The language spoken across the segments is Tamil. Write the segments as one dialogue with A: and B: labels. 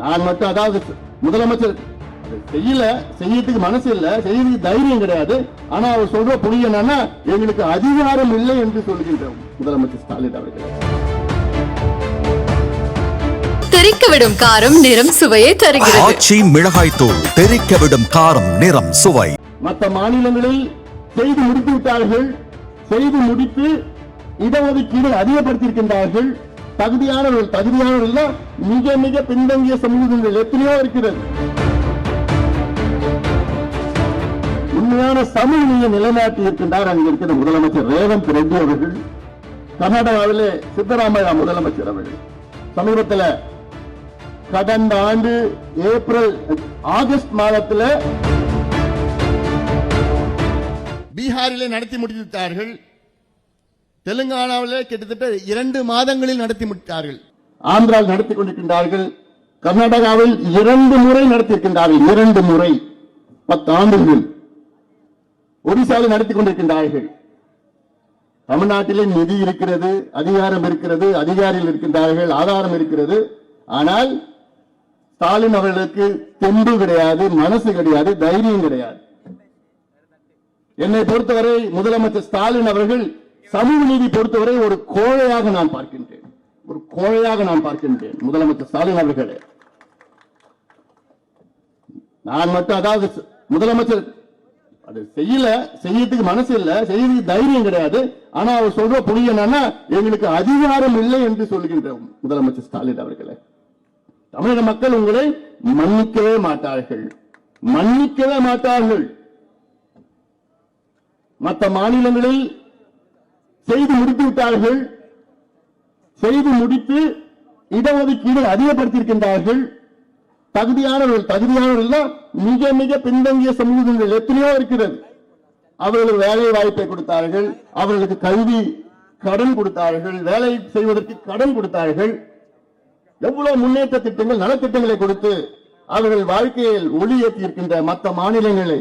A: நான் மட்டும் அதாவது முதலமைச்சர் செய்யறதுக்கு மனசு இல்ல, செய்யறதுக்கு தைரியம் கிடையாது. ஆனா அவர் சொல்ற புரிய என்னன்னா எங்களுக்கு அதிகாரம் இல்லை என்று சொல்கின்ற முதலமைச்சர் ஸ்டாலின் அவர்கள்.
B: தெறிக்கவிடும் காரம் நிறம் சுவையை தருகிறது.
C: ஆச்சி மிளகாய் தூள் தெறிக்கவிடும் காரம் நிறம் சுவை.
A: மற்ற மாநிலங்களில் செய்து முடித்து விட்டார்கள். செய்து முடித்து இடஒதுக்கீடு அதிகப்படுத்தியிருக்கின்றார்கள். தகுதியானவர்கள் மிக மிக பின்தங்கிய சமூகங்கள் எத்தனையோ இருக்கிறது. உண்மையான சமூக நீதி நிலைநாட்டி இருக்கின்றார் அங்கு இருக்கிற முதலமைச்சர் ரேவந்த் ரெட்டி அவர்கள். கர்நாடகாவிலே சித்தராமையா முதலமைச்சர் அவர்கள் சமீபத்தில் கடந்த ஆண்டு ஆகஸ்ட் மாதத்தில் பீகாரிலே நடத்தி முடித்தார்கள். தெலுங்கானாவிலே கிட்டத்தட்ட 2 மாதங்களில் நடத்தி முடித்தார்கள். ஆந்திராவில் நடத்தி கொண்டிருக்கின்றார்கள். கர்நாடகாவில் 2 முறை நடத்தியிருக்கின்றார்கள். 2 முறை 10 ஆண்டுகள். ஒடிசாவில் நடத்தி கொண்டிருக்கின்றார்கள். தமிழ்நாட்டிலே நிதி இருக்கிறது, அதிகாரம் இருக்கிறது, அதிகாரிகள் இருக்கின்றார்கள், ஆதாரம் இருக்கிறது. ஆனால் ஸ்டாலின் அவர்களுக்கு தெம்பு கிடையாது, மனசு கிடையாது, தைரியம் கிடையாது. என்னை பொறுத்தவரை முதலமைச்சர் ஸ்டாலின் அவர்கள் சமூக நீதி பொறுத்தவரை ஒரு கோழையாக நான் பார்க்கின்றேன். ஒரு கோழையாக நான் பார்க்கின்றேன் முதலமைச்சர் ஸ்டாலின் அவர்களே. நான் மட்டும் அதாவது முதலமைச்சர் செய்யறதுக்கு மனசு இல்ல, செய்யறதுக்கு தைரியம் கிடையாது. ஆனா அவர் சொல்ற புரிய என்னன்னா எங்களுக்கு அதிகாரம் இல்லை என்று சொல்கின்ற முதலமைச்சர் ஸ்டாலின் அவர்களே. தமிழக மக்கள் உங்களை மன்னிக்கவே மாட்டார்கள், மன்னிக்கவே மாட்டார்கள். மற்ற மாநிலங்களில் செய்து முடித்து விட்டார்கள். செய்து முடித்து இடஒதுக்கீடு அதிகப்படுத்தியிருக்கின்றார்கள். தகுதியானவர்கள் மிக மிக பின்தங்கிய சமூகங்கள் எத்தனையோ இருக்கிறது. அவர்களுக்கு வேலை வாய்ப்பை கொடுத்தார்கள், அவர்களுக்கு கல்வி கடன் கொடுத்தார்கள், வேலை செய்வதற்கு கடன் கொடுத்தார்கள். எவ்வளவு முன்னேற்ற திட்டங்கள், நலத்திட்டங்களை கொடுத்து அவர்கள் வாழ்க்கையில் ஒளியேற்றி இருக்கின்ற மற்ற மாநிலங்களை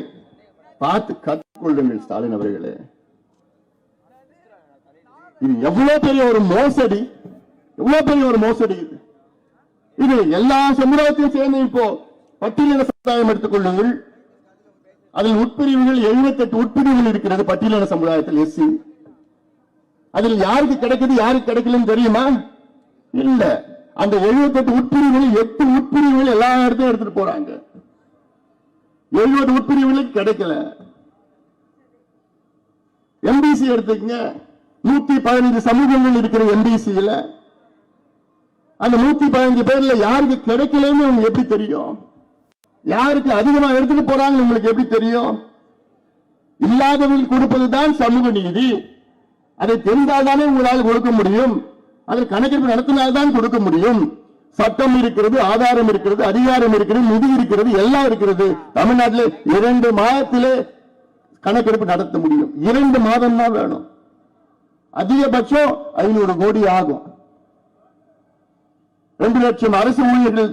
A: பார்த்து கற்றுக்கொள்ளுங்கள் ஸ்டாலின் அவர்களே. இது எவ்வளவு பெரிய ஒரு மோசடி, எவ்வளவு பெரிய ஒரு மோசடி இது. இது எல்லா சமுதாயத்தையும் சேர்ந்து இப்போ பட்டியலின சமுதாயம் எடுத்துக் கொள்ளுங்கள். அதில் உட்பிரிவுகள் 78 உட்பிரிவுகள் இருக்கிறது பட்டியலின சமுதாயத்தில் எஸ்சி. அதில் யாருக்கு கிடைக்குது யாருக்கு கிடைக்கலன்னு தெரியுமா? இல்ல. அந்த 78 உட்பிரிவுகளில் 8 உட்பிரிவுகள் எல்லா இடத்தையும் எடுத்துட்டு போறாங்க. 70 உட்பிரிவுகளுக்கு கிடைக்கல. எம்பிசி எடுத்துக்கங்க, 115 சமூகங்கள் இருக்கிற எம்பிசியில அந்த 115 பேர்ல யாருக்கு கிடைக்கலன்னு உங்களுக்கு எப்படி தெரியும்? யாருக்கு அதிகமா எடுத்துட்டு போறாங்க உங்களுக்கு எப்படி தெரியும்? இல்லாதவர்கள் கொடுப்பதுதான் சமூக நீதி. அதை தெரிந்தால்தானே உங்களால் கொடுக்க முடியும். அதில் கணக்கெடுப்பு நடத்தினால்தான் கொடுக்க முடியும். சட்டம் இருக்கிறது, ஆதாரம் இருக்கிறது, அதிகாரம் இருக்கிறது, நிதி இருக்கிறது, எல்லாம் இருக்கிறது. தமிழ்நாட்டில் 2 மாதத்திலே கணக்கெடுப்பு நடத்த முடியும். 2 மாதம் தான் வேணும். அதிகபட்சம் 500 கோடி ஆகும். 2 லட்சம் அரசு ஊழியர்கள்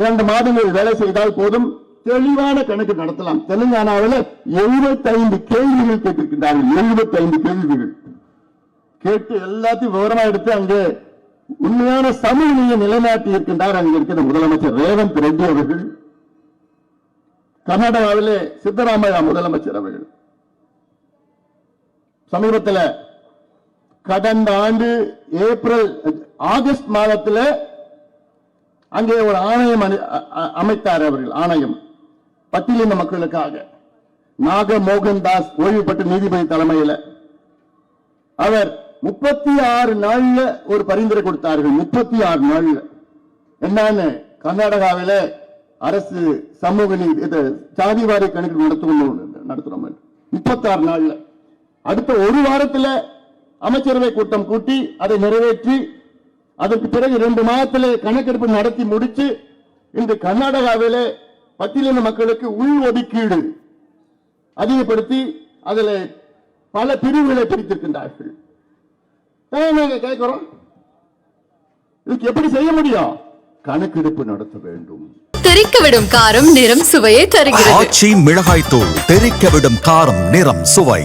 A: 2 மாதங்கள் வேலை செய்தால் போதும். தெளிவான கணக்கு நடத்தலாம். தெலுங்கானாவில் 75 கேள்விகள் கேட்டிருக்கிறார்கள். 75 கேள்விகள் கேட்டு எல்லாத்தையும் விவரமா எடுத்து அங்கே உண்மையான சமூக நீதியை நிலைநாட்டி இருக்கின்றார் அங்கு இருக்கிற முதலமைச்சர் ரேவந்த் ரெட்டி அவர்கள். கர்நாடகாவிலே சித்தராமையா முதலமைச்சர் அவர்கள் சமீபத்தில் கடந்த ஆண்டு ஆகஸ்ட் மாதத்தில் அங்கே ஒரு ஆணையம் அமைத்தார். அவர்கள் ஆணையம் பட்டியலின மக்களுக்காக. நாக மோகன் தாஸ் ஓய்வு பெற்ற நீதிபதி தலைமையில் அவர் 36 நாள்ல ஒரு பரிந்துரை கொடுத்தார்கள். 36 நாள்ல என்னன்னு கர்நாடகாவில அரசு சமூக நீதி ஜாதிவாரி கணக்கு நடத்துறோம். 36 நாள்ல அடுத்த ஒரு வாரத்தில் அமைச்சரவை கூட்டம் கூட்டி அதை நிறைவேற்றி அதற்கு பிறகு 2 மாதத்தில் கணக்கெடுப்பு நடத்தி முடிச்சு இன்று கர்நாடகாவிலே பட்டியலின மக்களுக்கு உள் ஒதுக்கீடு அதிகப்படுத்தி அதில் பல பிரிவுகளை பிரித்திருக்கின்றார்கள். கேட்கிறோம், இதுக்கு எப்படி செய்ய முடியும்? கணக்கெடுப்பு நடத்த வேண்டும்.
B: தெறிக்கவிடும் காரம் நிறம் சுவையை தருகிறது.
C: ஆச்சி மிளகாய் தூள் தெறிக்கவிடும் காரம் நிறம் சுவை.